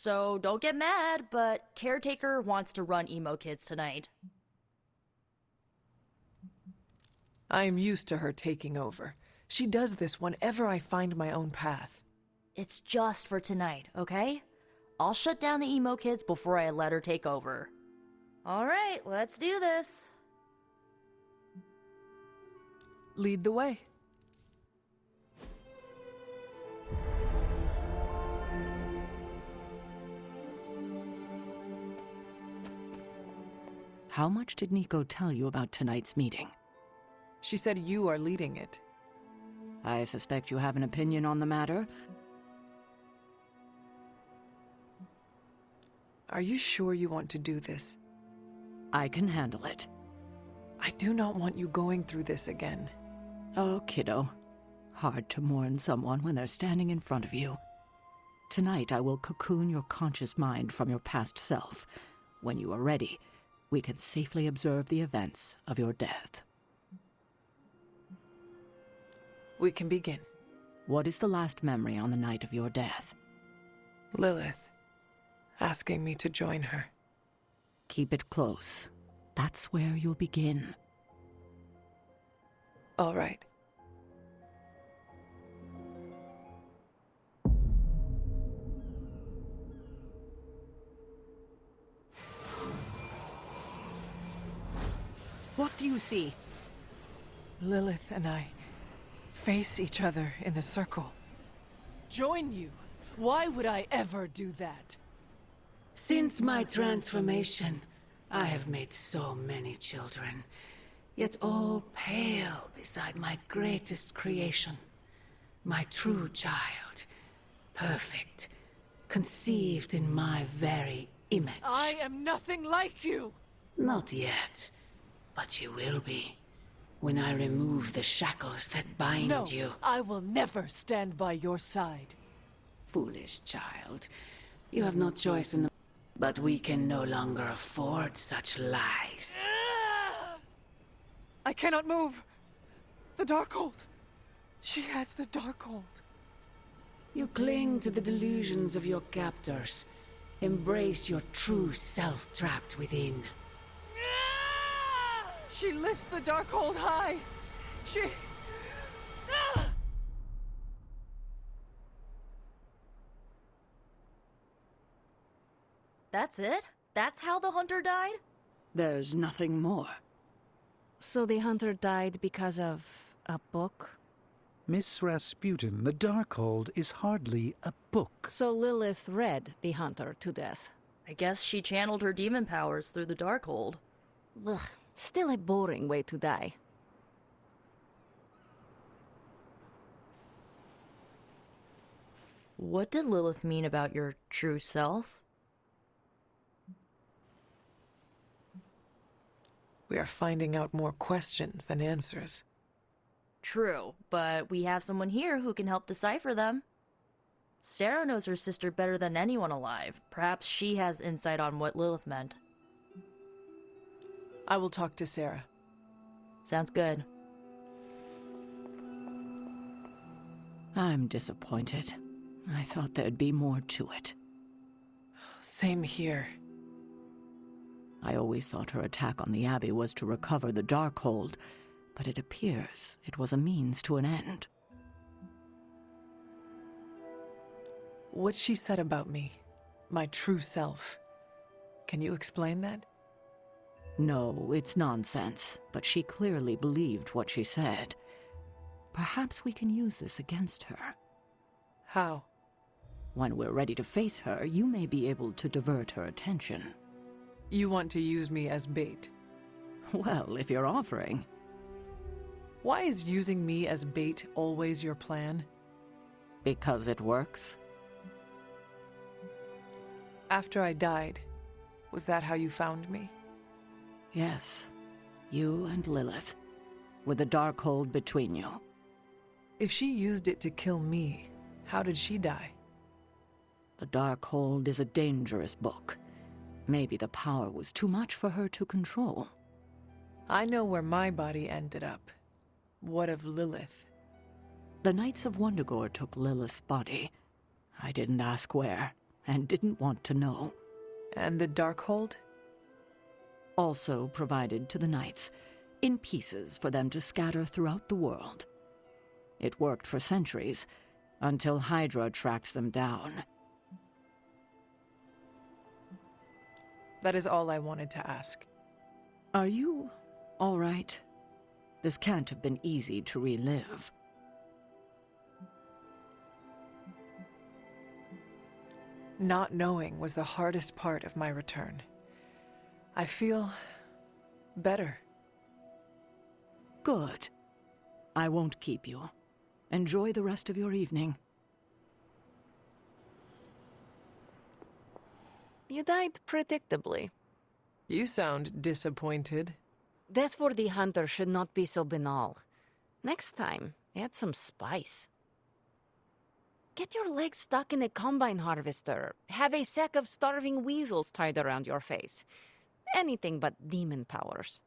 So don't get mad, but Caretaker wants to run Emo Kids tonight. I am used to her taking over. She does this whenever I find my own path. It's just for tonight, okay? I'll shut down the Emo Kids before I let her take over. Alright, let's do this. Lead the way. How much did Nico tell you about tonight's meeting? She said you are leading it. I suspect you have an opinion on the matter. Are you sure you want to do this? I can handle it. I do not want you going through this again. Oh, kiddo. Hard to mourn someone when they're standing in front of you. Tonight I will cocoon your conscious mind from your past self. When you are ready, we can safely observe the events of your death. We can begin. What is the last memory on the night of your death? Lilith, asking me to join her. Keep it close. That's where you'll begin. All right. What do you see? Lilith and I face each other in the circle. Join you? Why would I ever do that? Since my transformation, I have made so many children, yet all pale beside my greatest creation. My true child, perfect, conceived in my very image. I am nothing like you! Not yet, but you will be, when I remove the shackles that bind No, you. I will never stand by your side. Foolish child, you have no choice in the... But we can no longer afford such lies. I cannot move. The Darkhold. She has the Darkhold. You cling to the delusions of your captors. Embrace your true self trapped within. She lifts the Darkhold high. She... That's it? That's how the hunter died? There's nothing more. So the hunter died because of a book? Miss Rasputin, the Darkhold is hardly a book. So Lilith read the hunter to death. I guess she channeled her demon powers through the Darkhold. Ugh, still a boring way to die. What did Lilith mean about your true self? We are finding out more questions than answers. True, but we have someone here who can help decipher them. Sarah knows her sister better than anyone alive. Perhaps she has insight on what Lilith meant. I will talk to Sarah. Sounds good. I'm disappointed. I thought there'd be more to it. Same here. I always thought her attack on the Abbey was to recover the Darkhold, but it appears it was a means to an end. What she said about me, my true self. Can you explain that? No, it's nonsense, but she clearly believed what she said. Perhaps we can use this against her. How? When we're ready to face her, you may be able to divert her attention. You want to use me as bait. Well, if you're offering. Why is using me as bait always your plan? Because it works. After I died, was that how you found me? Yes. You and Lilith. With the Darkhold between you. If she used it to kill me, how did she die? The Darkhold is a dangerous book. Maybe the power was too much for her to control. I know where my body ended up. What of Lilith? The Knights of Wundagore took Lilith's body. I didn't ask where, and didn't want to know. And the Darkhold? Also provided to the knights, in pieces for them to scatter throughout the world. It worked for centuries, until Hydra tracked them down. That is all I wanted to ask. Are you all right? This can't have been easy to relive. Not knowing was the hardest part of my return. I feel better. Good. I won't keep you. Enjoy the rest of your evening. You died predictably. You sound disappointed. Death for the Hunter should not be so banal. Next time, add some spice. Get your legs stuck in a combine harvester. Have a sack of starving weasels tied around your face. Anything but demon powers.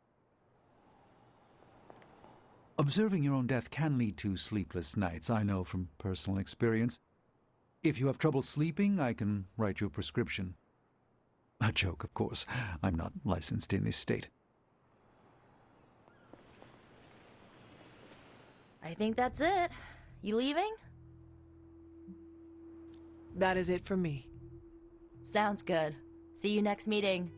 Observing your own death can lead to sleepless nights, I know from personal experience. If you have trouble sleeping, I can write you a prescription. A joke, of course. I'm not licensed in this state. I think that's it. You leaving? That is it for me. Sounds good. See you next meeting.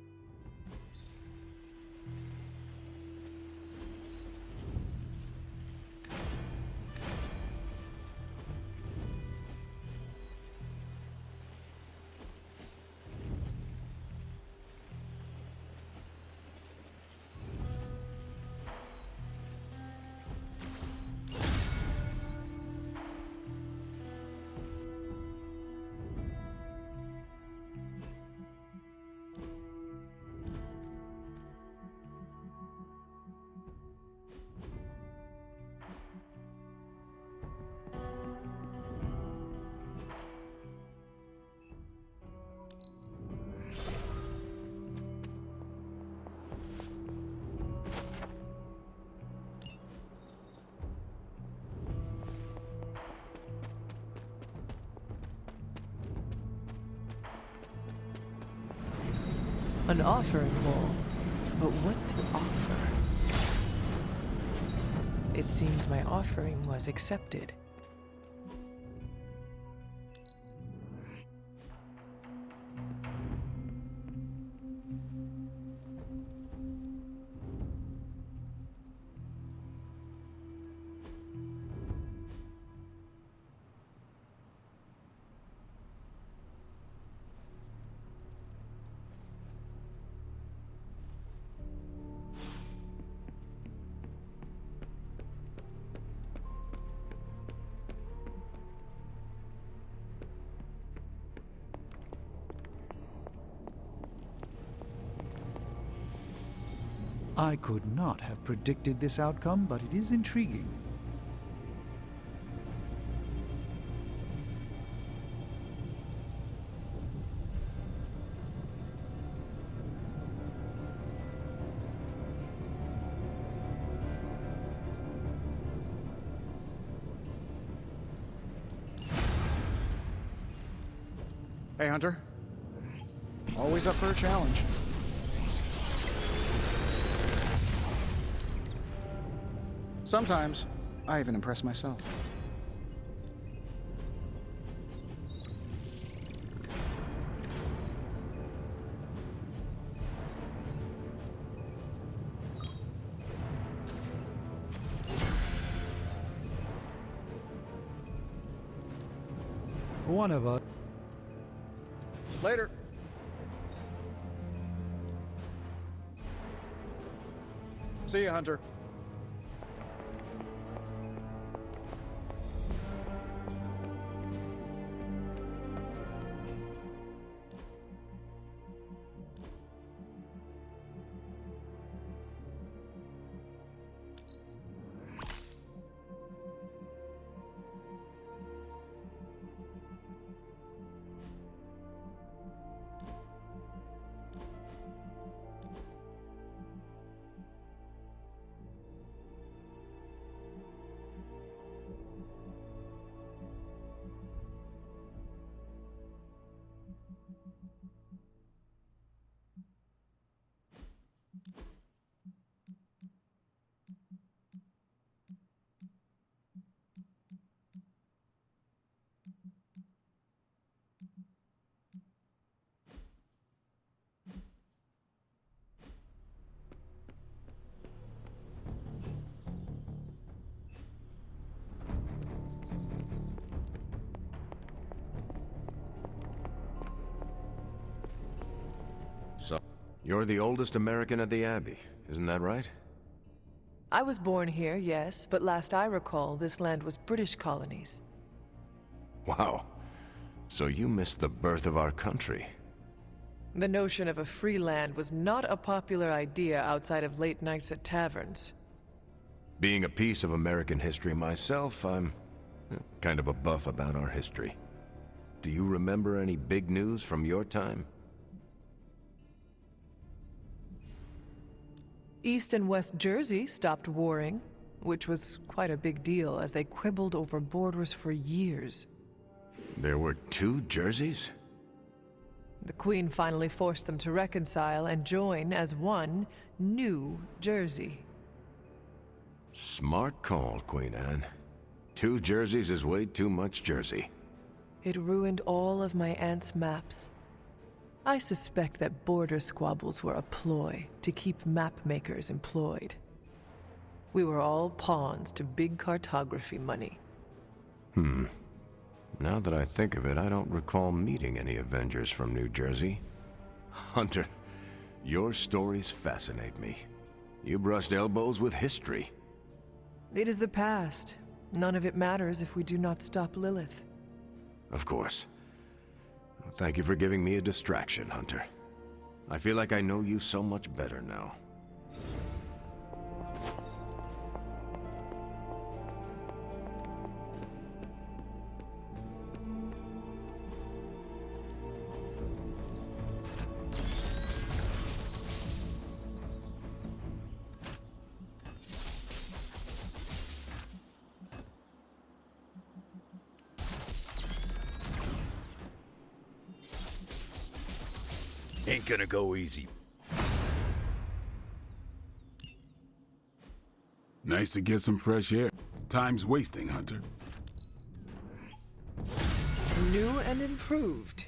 An offering bowl. But what to offer? It seems my offering was accepted. I could not have predicted this outcome, but it is intriguing. Hey, Hunter. Always up for a challenge. Sometimes, I even impress myself. One of us. Later. See ya, Hunter. You're the oldest American at the Abbey, isn't that right? I was born here, yes, but last I recall, this land was British colonies. Wow. So you missed the birth of our country. The notion of a free land was not a popular idea outside of late nights at taverns. Being a piece of American history myself, I'm kind of a buff about our history. Do you remember any big news from your time? East and West Jersey stopped warring, which was quite a big deal as they quibbled over borders for years. There were 2 Jerseys? The Queen finally forced them to reconcile and join as one new Jersey. Smart call, Queen Anne. 2 Jerseys is way too much Jersey. It ruined all of my aunt's maps. I suspect that border squabbles were a ploy to keep map makers employed. We were all pawns to big cartography money. Now that I think of it, I don't recall meeting any Avengers from New Jersey. Hunter, your stories fascinate me. You brushed elbows with history. It is the past. None of it matters if we do not stop Lilith. Of course. Thank you for giving me a distraction, Hunter. I feel like I know you so much better now. Ain't gonna go easy. Nice to get some fresh air. Time's wasting, Hunter. New and improved.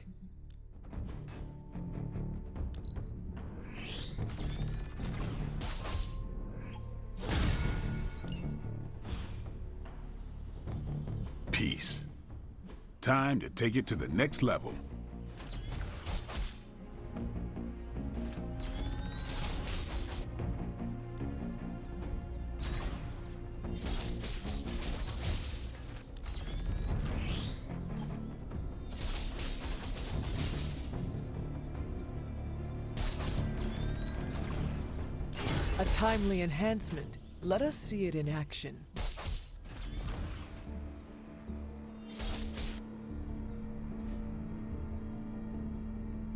Peace. Time to take it to the next level. A timely enhancement. Let us see it in action.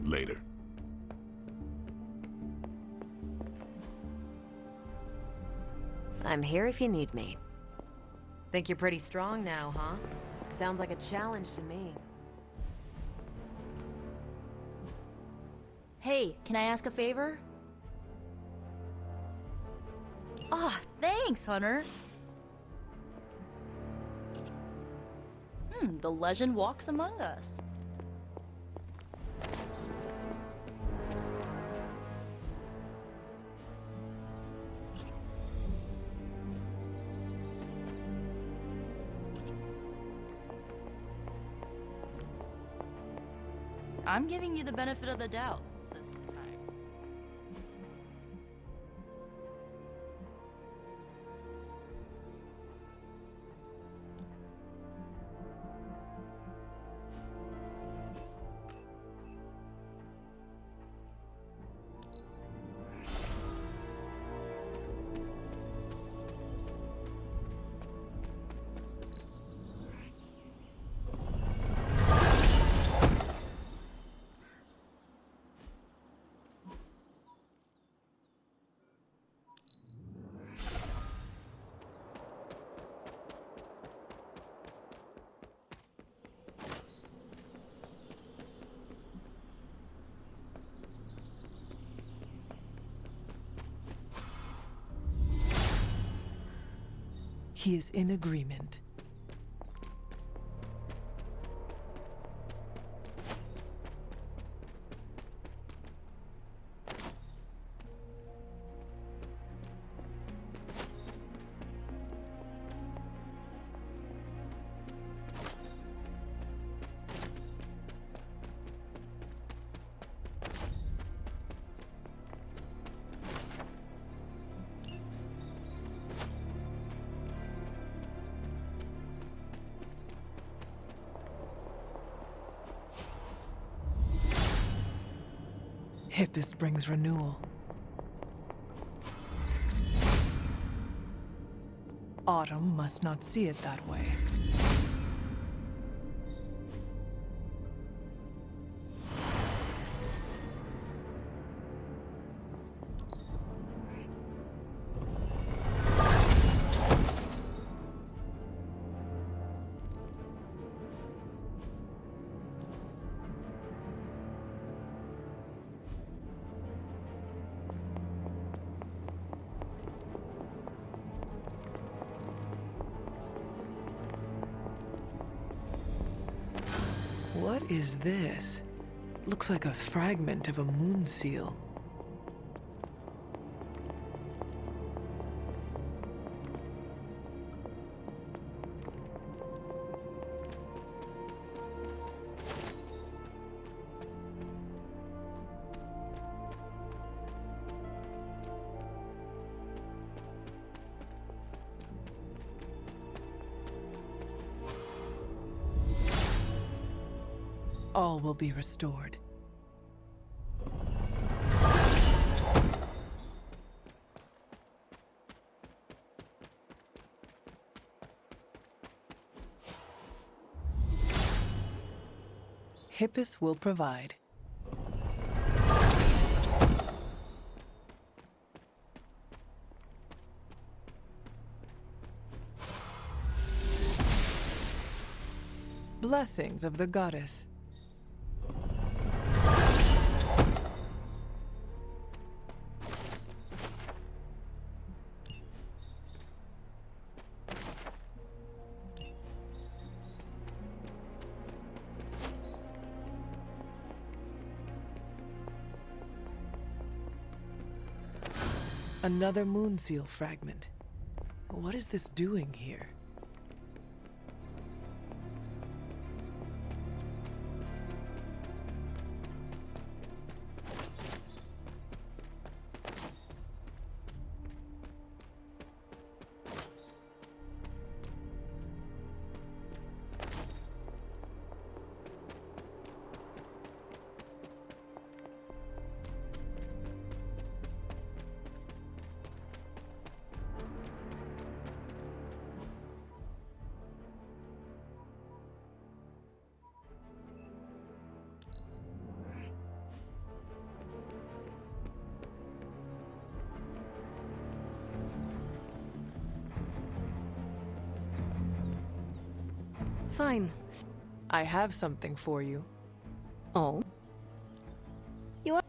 Later. I'm here if you need me. Think you're pretty strong now, huh? Sounds like a challenge to me. Hey, can I ask a favor? Ah, thanks, Hunter. The legend walks among us. I'm giving you the benefit of the doubt this time. He is in agreement. Hippus brings renewal. Autumn must not see it that way. What is this? Looks like a fragment of a moon seal. All will be restored. Hippus will provide. Blessings of the goddess. Another moon seal fragment. What is this doing here? Fine. I have something for you. Oh? You are...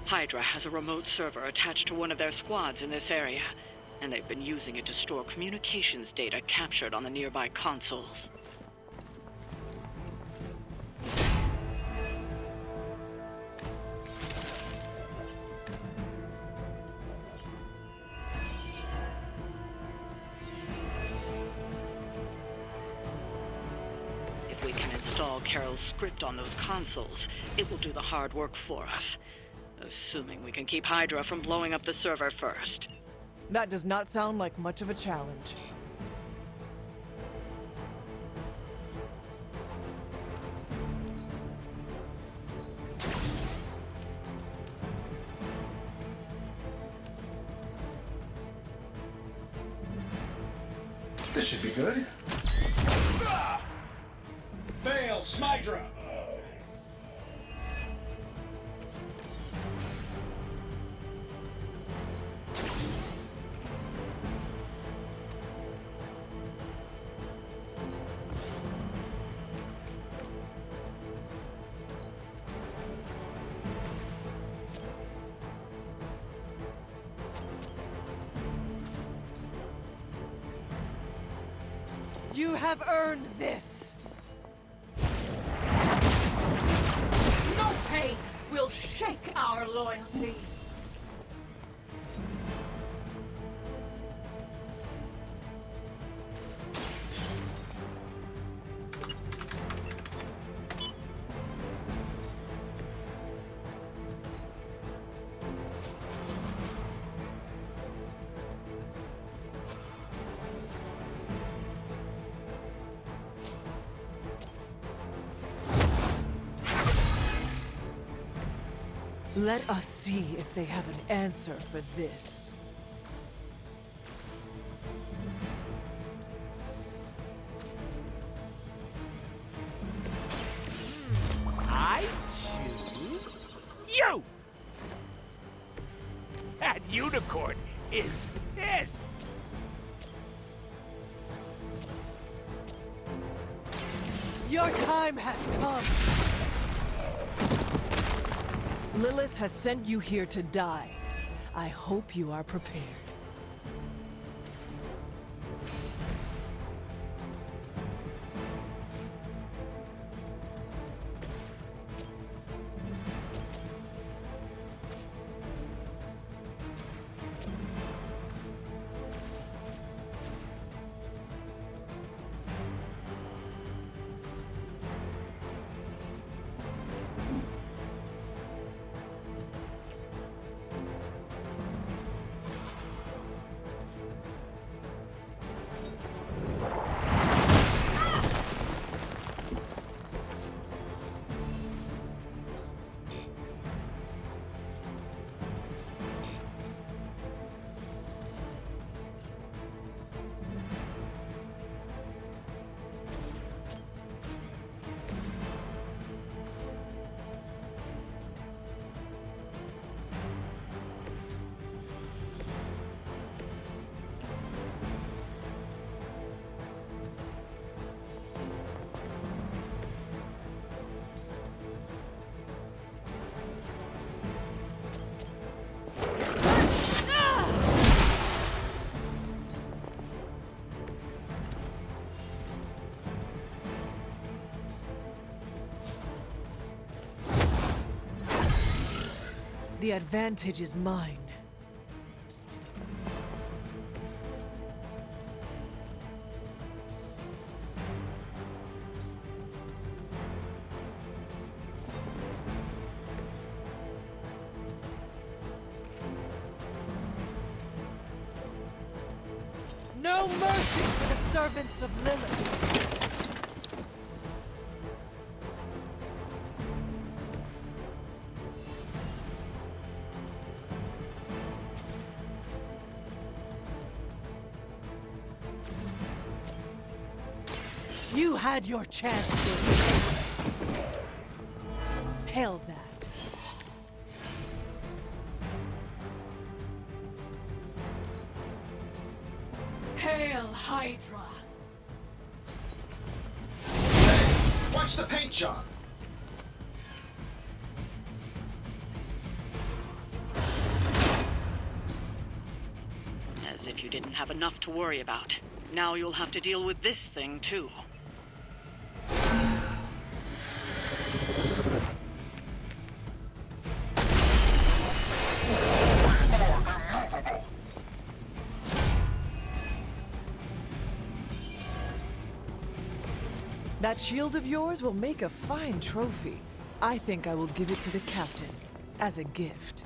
Hydra has a remote server attached to one of their squads in this area, and they've been using it to store communications data captured on the nearby consoles. install Carol's script on those consoles, it will do the hard work for us. Assuming we can keep Hydra from blowing up the server first. That does not sound like much of a challenge. This should be good. Fail, Smydra! You have earned this! No pain will shake our loyalty. Let us see if they have an answer for this. I choose you! That unicorn is pissed! Your time has come! Lilith has sent you here to die. I hope you are prepared. The advantage is mine. No mercy for the servants of Lilith! You had your chance, Lilith. Hail that. Hail Hydra! Watch the paint job! As if you didn't have enough to worry about. Now you'll have to deal with this thing, too. That shield of yours will make a fine trophy. I think I will give it to the captain as a gift.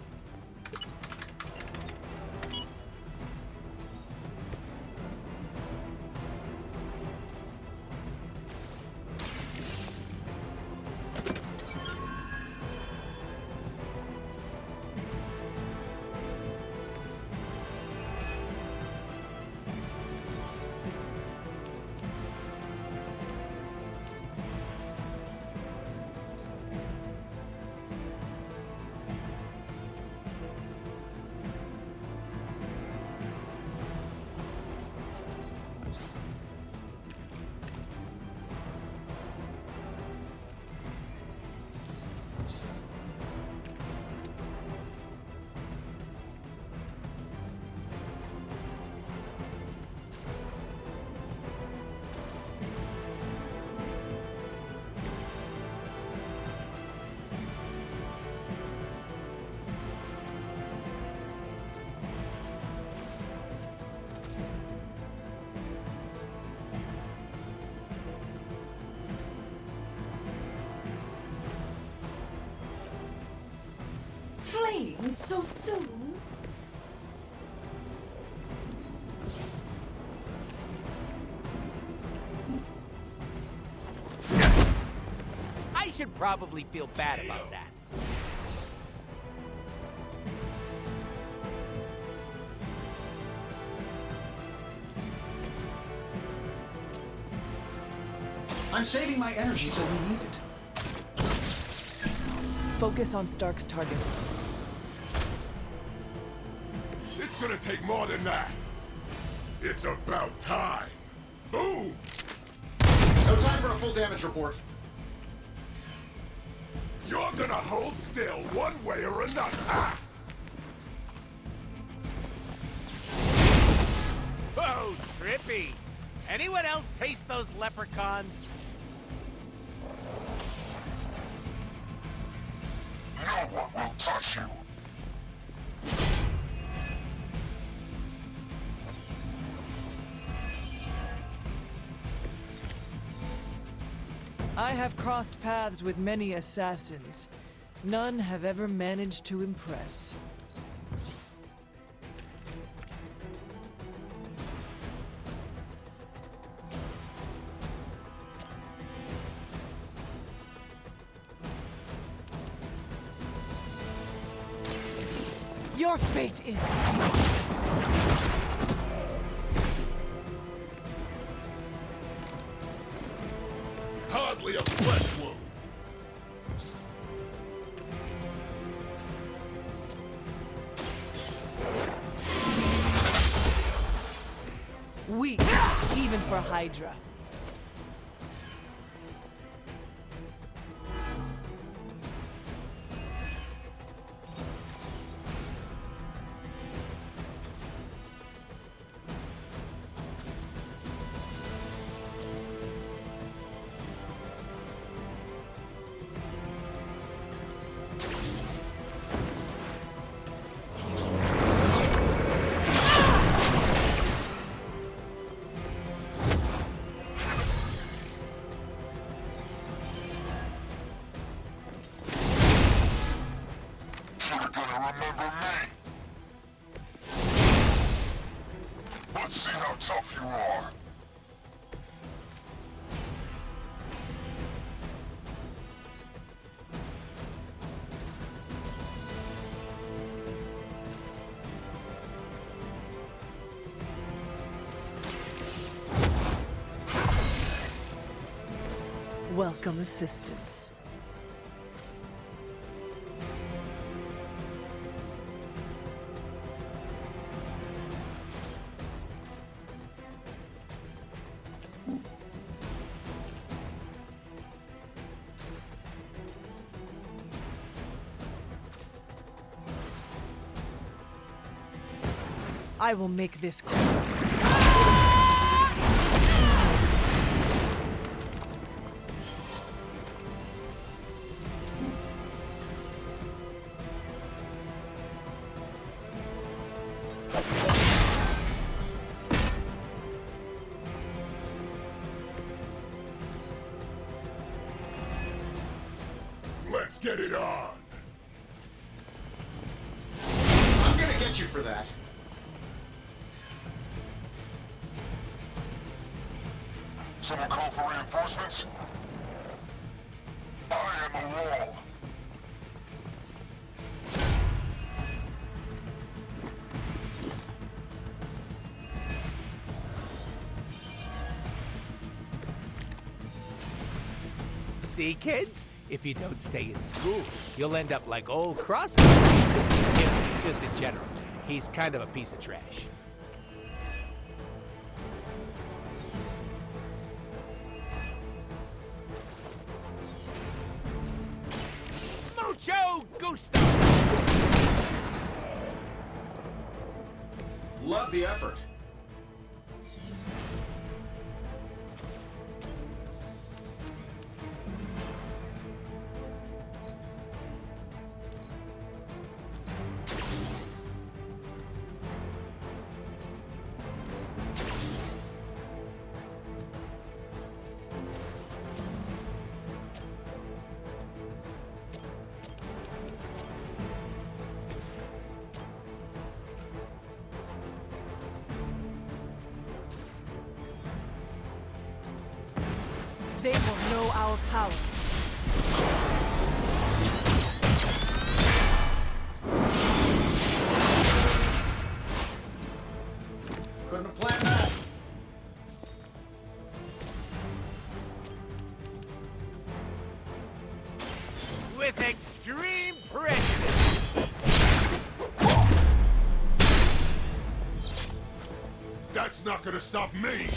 Flames so soon? I should probably feel bad about that. I'm saving my energy so we need it. Focus on Stark's target. It's gonna take more than that. It's about time. Boom! No time for a full damage report. You're gonna hold still one way or another. Ah! Whoa, trippy. Anyone else taste those leprechauns? No one will touch you. I have crossed paths with many assassins. None have ever managed to impress. Your fate is sealed. Hardly a flesh wound. Weak, even for Hydra. You're gonna remember me. Let's see how tough you are. Welcome assistance. I will make this quick. Let's get it on! I'm gonna get you for that. Someone call for reinforcements? I am a wall. See, kids? If you don't stay in school, you'll end up like old Crossbones. You know, just in general, he's kind of a piece of trash. Mucho gusto! Love the effort. They will know our power. Couldn't have planned that. With extreme prejudice. That's not gonna stop me!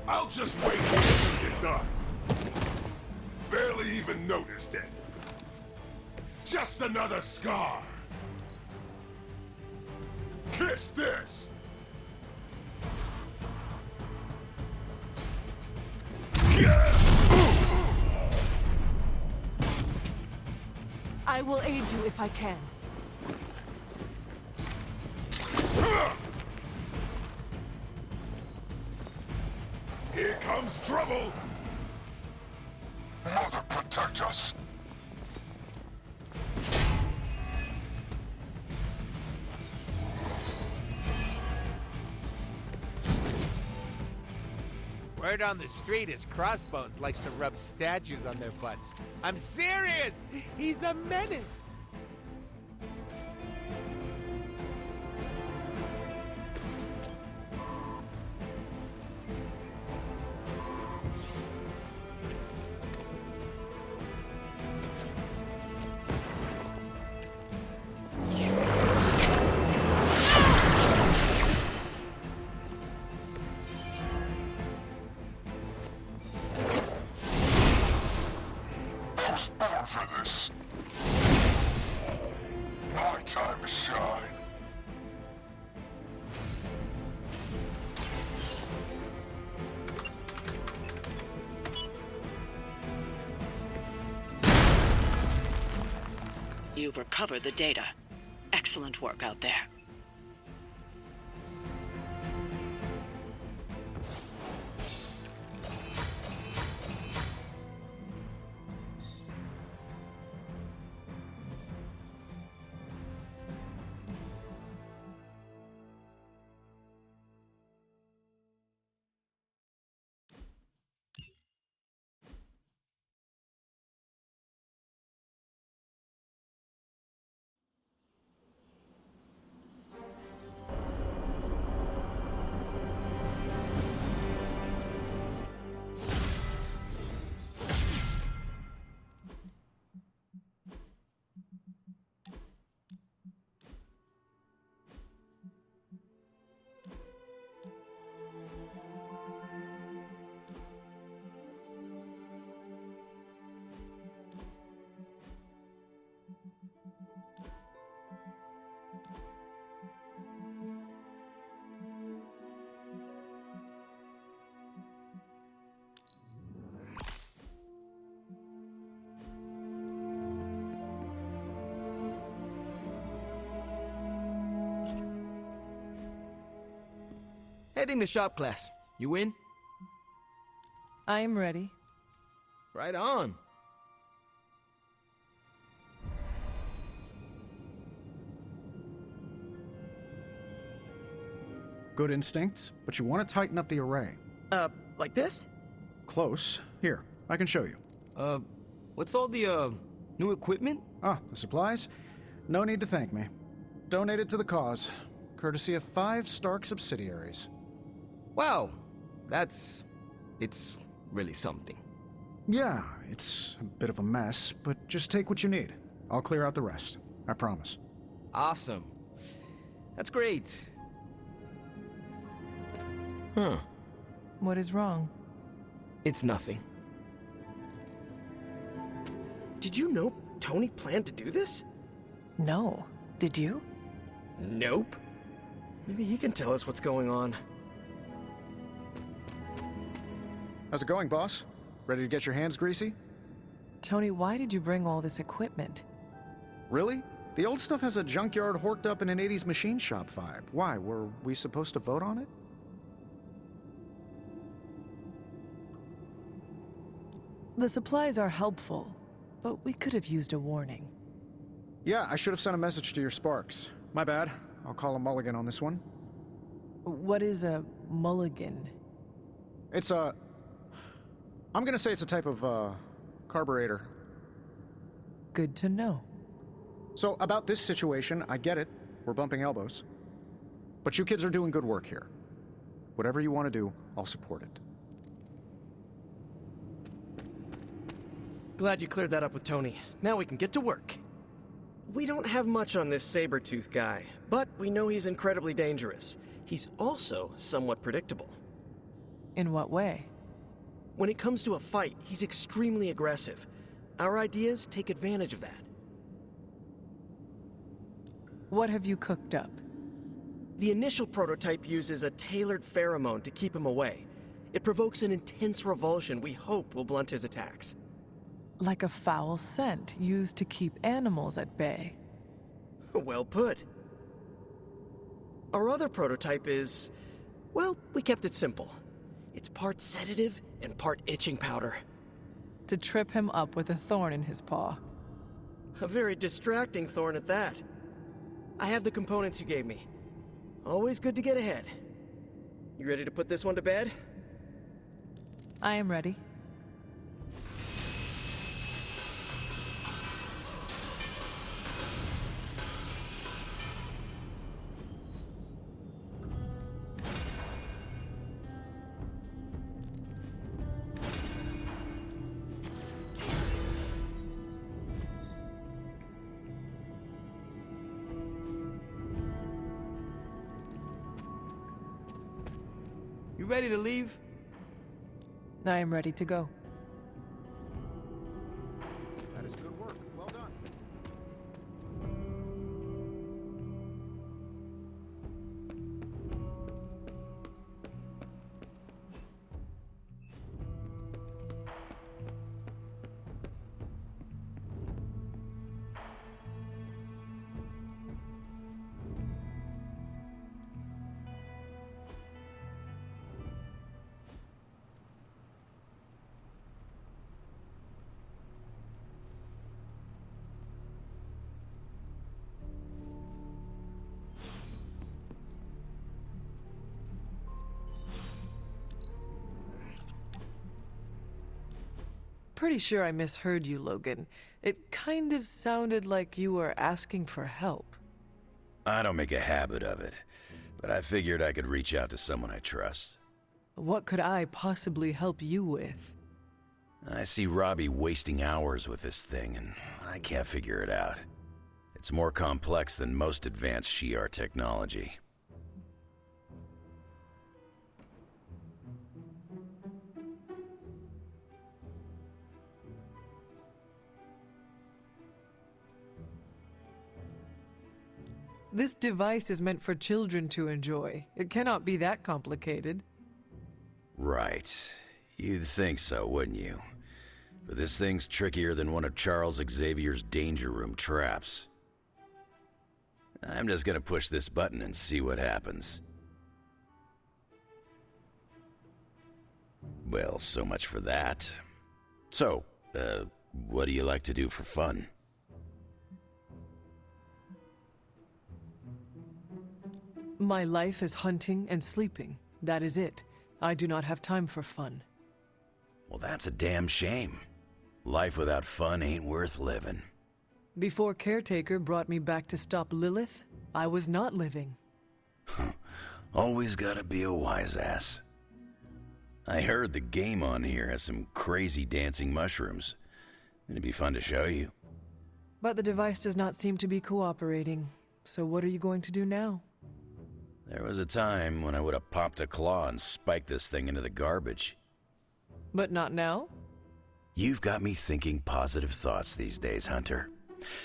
I'll just wait here till you're done. Barely even noticed it. Just another scar. Kiss this! I will aid you if I can. Here comes trouble! Mother, protect us! Word on the street is Crossbones likes to rub statues on their butts. I'm serious! He's a menace! I was born for this. My time to shine. You've recovered the data. Excellent work out there. Heading to shop class. You in? I am ready. Right on. Good instincts, but you want to tighten up the array. Like this? Close. Here, I can show you. What's all the, new equipment? Ah, the supplies? No need to thank me. Donated to the cause, courtesy of 5 Stark subsidiaries. Wow. It's really something. Yeah, it's a bit of a mess, but just take what you need. I'll clear out the rest. I promise. Awesome. That's great. What is wrong? It's nothing. Did you know Tony planned to do this? No. Did you? Nope. Maybe he can tell us what's going on. How's it going, boss? Ready to get your hands greasy? Tony, why did you bring all this equipment? Really? The old stuff has a junkyard horked up in an 80s machine shop vibe. Why, were we supposed to vote on it? The supplies are helpful, but we could have used a warning. Yeah, I should have sent a message to your Sparks. My bad. I'll call a mulligan on this one. What is a mulligan? It's a... I'm gonna say it's a type of, carburetor. Good to know. So, about this situation, I get it. We're bumping elbows. But you kids are doing good work here. Whatever you want to do, I'll support it. Glad you cleared that up with Tony. Now we can get to work. We don't have much on this Sabretooth guy, but we know he's incredibly dangerous. He's also somewhat predictable. In what way? When it comes to a fight, he's extremely aggressive. Our ideas take advantage of that. What have you cooked up? The initial prototype uses a tailored pheromone to keep him away. It provokes an intense revulsion we hope will blunt his attacks. Like a foul scent used to keep animals at bay. Well put. Our other prototype is... well, we kept it simple. It's part sedative and part itching powder. To trip him up with a thorn in his paw. A very distracting thorn at that. I have the components you gave me. Always good to get ahead. You ready to put this one to bed? I am ready. You ready to leave? I am ready to go. That is good work. Well done. Pretty sure I misheard you, Logan. It kind of sounded like you were asking for help. I don't make a habit of it, but I figured I could reach out to someone I trust. What could I possibly help you with? I see Robbie wasting hours with this thing, and I can't figure it out. It's more complex than most advanced Shi'ar technology. This device is meant for children to enjoy. It cannot be that complicated. Right. You'd think so, wouldn't you? But this thing's trickier than one of Charles Xavier's Danger Room traps. I'm just gonna push this button and see what happens. Well, so much for that. So, what do you like to do for fun? My life is hunting and sleeping. That is it. I do not have time for fun. Well, that's a damn shame. Life without fun ain't worth living. Before Caretaker brought me back to stop Lilith, I was not living. Always gotta be a wise ass. I heard the game on here has some crazy dancing mushrooms. It'd be fun to show you. But the device does not seem to be cooperating. So what are you going to do now? There was a time when I would have popped a claw and spiked this thing into the garbage. But not now? You've got me thinking positive thoughts these days, Hunter.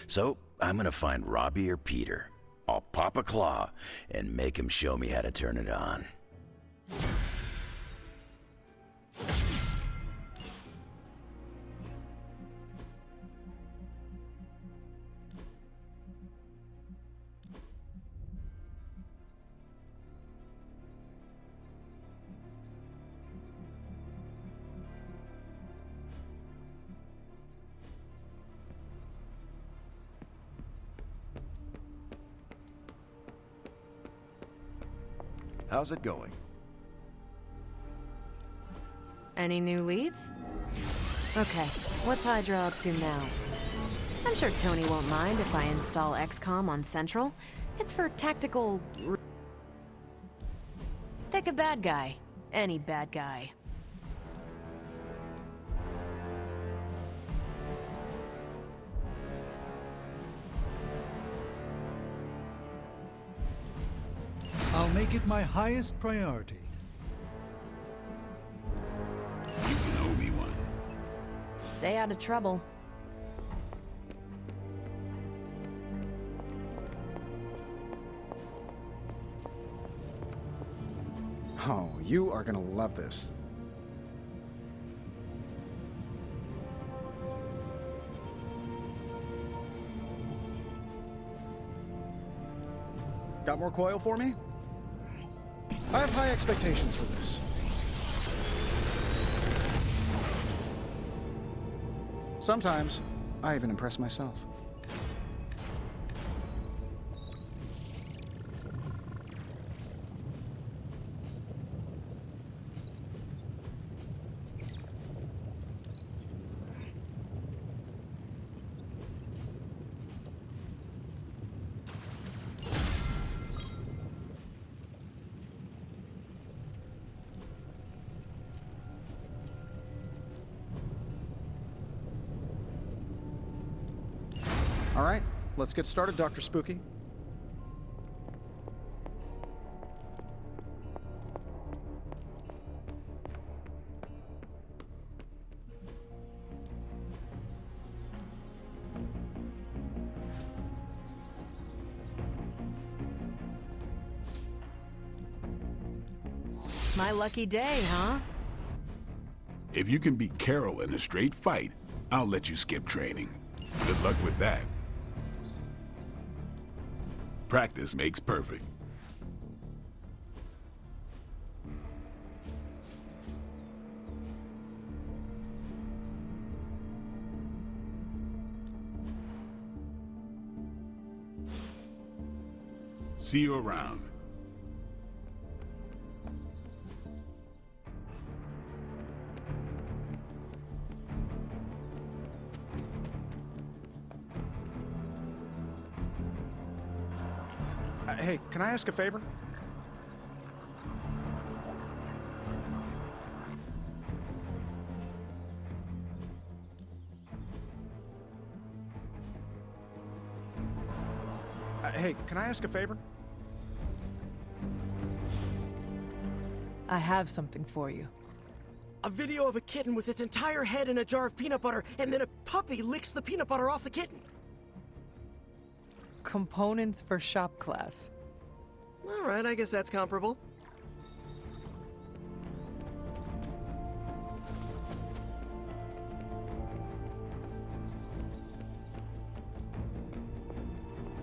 So, I'm gonna find Robbie or Peter. I'll pop a claw and make him show me how to turn it on. How's it going? Any new leads? Okay, what's Hydra up to now? I'm sure Tony won't mind if I install XCOM on Central. It's for tactical... Pick a bad guy. Any bad guy. I'll make it my highest priority. You can owe me one. Stay out of trouble. Oh, you are gonna love this. Got more coil for me? I have high expectations for this. Sometimes, I even impress myself. All right, let's get started, Dr. Spooky. My lucky day, huh? If you can beat Carol in a straight fight, I'll let you skip training. Good luck with that. Practice makes perfect. See you around. Hey, can I ask a favor? Hey, can I ask a favor? I have something for you. A video of a kitten with its entire head in a jar of peanut butter, and then a puppy licks the peanut butter off the kitten. Components for shop class. All right, I guess that's comparable.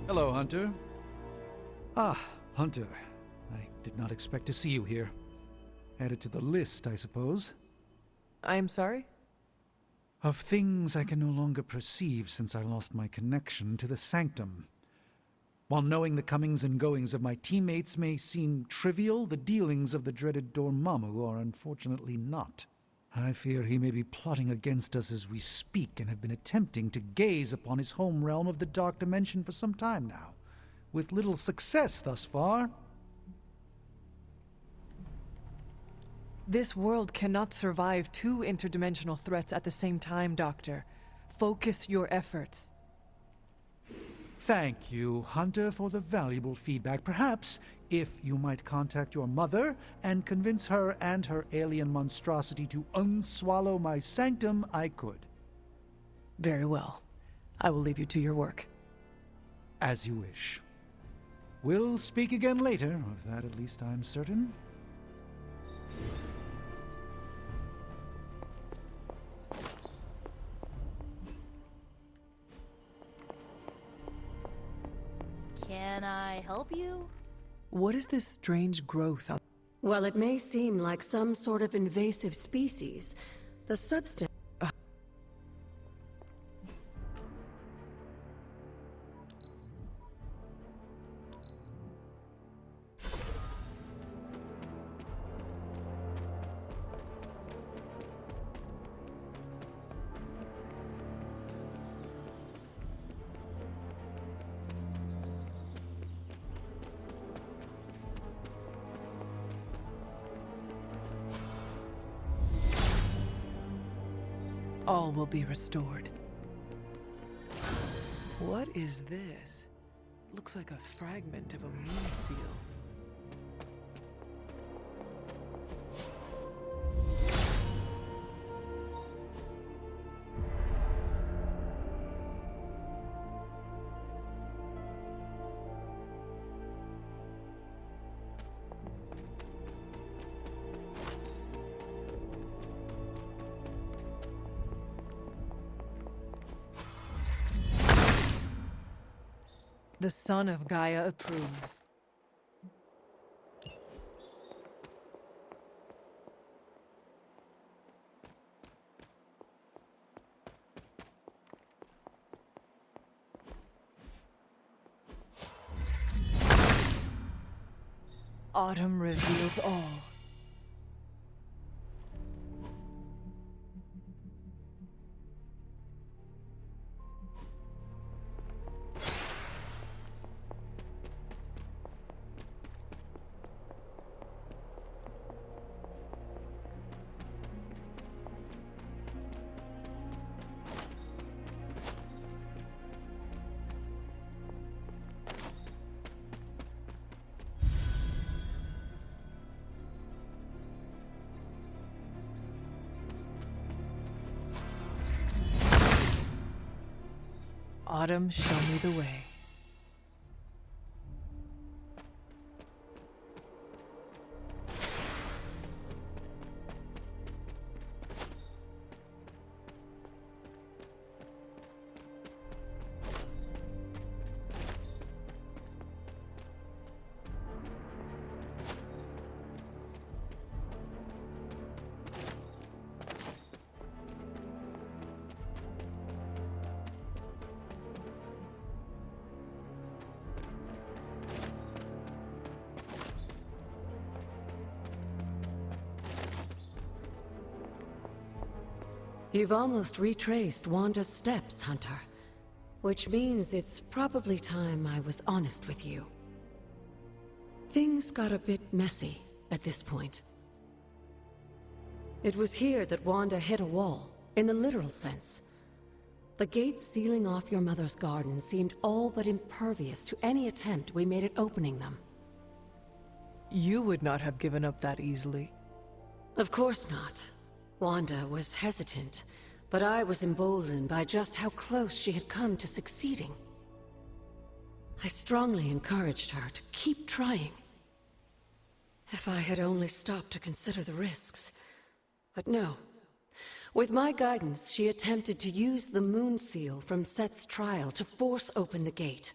Hello, Hunter. Ah, Hunter. I did not expect to see you here. Added to the list, I suppose. I am sorry? Of things I can no longer perceive since I lost my connection to the Sanctum. While knowing the comings and goings of my teammates may seem trivial, the dealings of the dreaded Dormammu are unfortunately not. I fear he may be plotting against us as we speak and have been attempting to gaze upon his home realm of the Dark Dimension for some time now, with little success thus far. This world cannot survive two interdimensional threats at the same time, Doctor. Focus your efforts. Thank you, Hunter, for the valuable feedback. Perhaps, if you might contact your mother and convince her and her alien monstrosity to unswallow my sanctum, I could. Very well. I will leave you to your work. As you wish. We'll speak again later, of that at least I'm certain. Can I help you? What is this strange growth on... While it may seem like some sort of invasive species, the substance... All will be restored. What is this? Looks like a fragment of a moon seal. The son of Gaia approves. Autumn reveals all. Autumn, show me the way. You've almost retraced Wanda's steps, Hunter. Which means it's probably time I was honest with you. Things got a bit messy at this point. It was here that Wanda hit a wall, in the literal sense. The gates sealing off your mother's garden seemed all but impervious to any attempt we made at opening them. You would not have given up that easily. Of course not. Wanda was hesitant, but I was emboldened by just how close she had come to succeeding. I strongly encouraged her to keep trying. If I had only stopped to consider the risks. But no. With my guidance, she attempted to use the moon seal from Set's trial to force open the gate.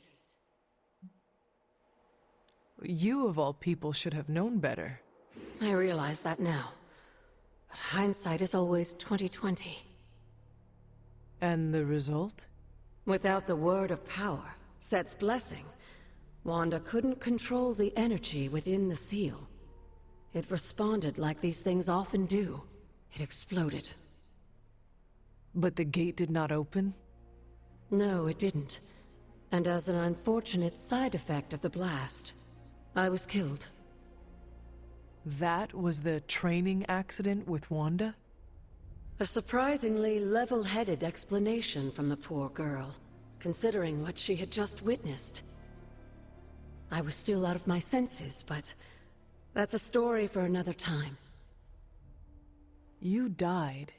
You of all people should have known better. I realize that now. But hindsight is always 20/20. And the result? Without the word of power, Set's blessing, Wanda couldn't control the energy within the seal. It responded like these things often do. It exploded. But the gate did not open? No, it didn't. And as an unfortunate side effect of the blast, I was killed. That was the training accident with Wanda? A surprisingly level-headed explanation from the poor girl, considering what she had just witnessed. I was still out of my senses, but that's a story for another time. You died.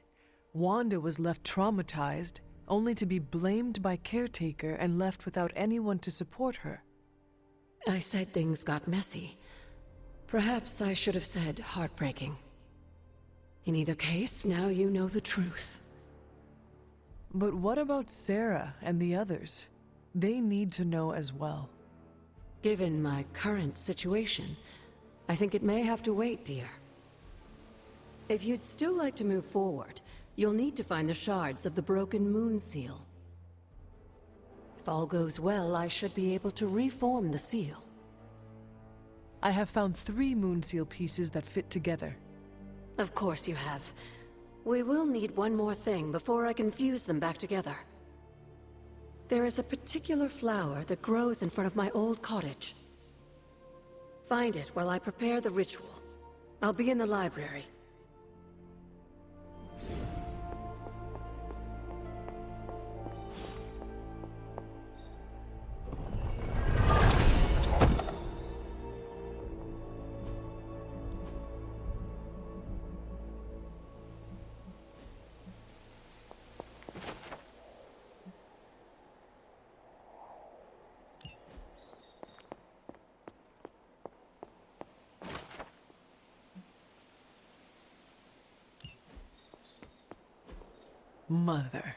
Wanda was left traumatized, only to be blamed by Caretaker and left without anyone to support her. I said things got messy. Perhaps I should have said heartbreaking. In either case, now you know the truth. But what about Sarah and the others? They need to know as well. Given my current situation, I think it may have to wait, dear. If you'd still like to move forward, you'll need to find the shards of the broken moon seal. If all goes well, I should be able to reform the seal. I have found 3 moon seal pieces that fit together. Of course you have. We will need one more thing before I can fuse them back together. There is a particular flower that grows in front of my old cottage. Find it while I prepare the ritual. I'll be in the library. Mother.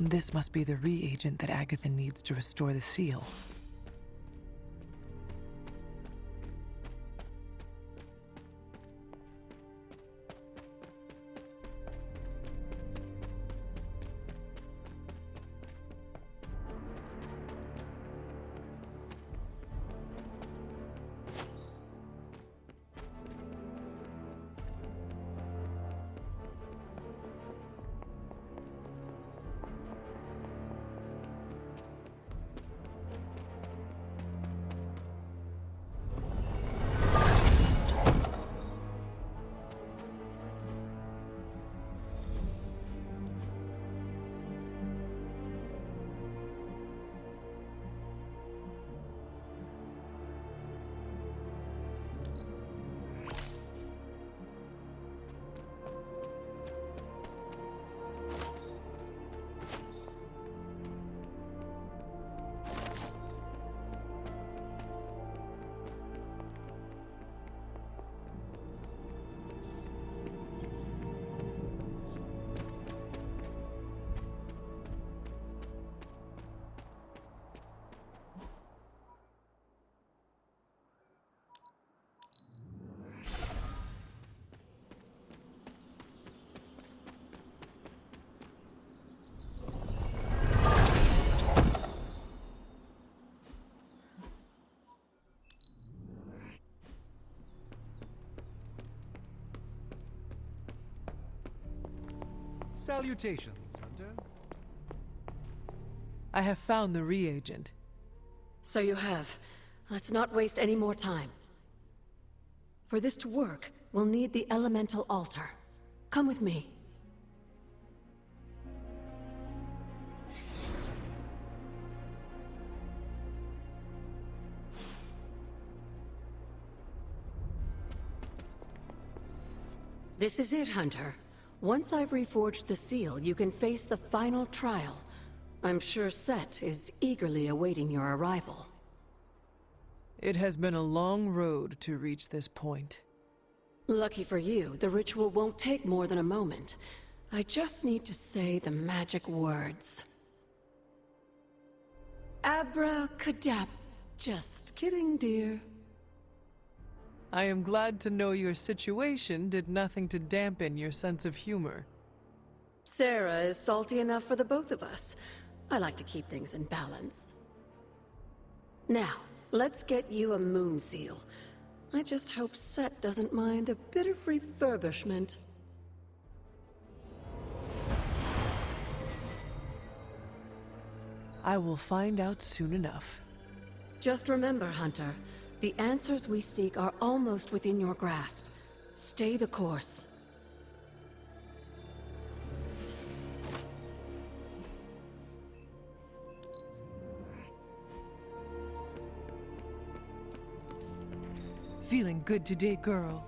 This must be the reagent that Agatha needs to restore the seal. Salutations, Hunter. I have found the reagent. So you have. Let's not waste any more time. For this to work, we'll need the elemental altar. Come with me. This is it, Hunter. Once I've reforged the seal, you can face the final trial. I'm sure Set is eagerly awaiting your arrival. It has been a long road to reach this point. Lucky for you, the ritual won't take more than a moment. I just need to say the magic words. Abracadabra. Just kidding, dear. I am glad to know your situation did nothing to dampen your sense of humor. Sarah is salty enough for the both of us. I like to keep things in balance. Now, let's get you a moon seal. I just hope Set doesn't mind a bit of refurbishment. I will find out soon enough. Just remember, Hunter, the answers we seek are almost within your grasp. Stay the course. Feeling good today, girl.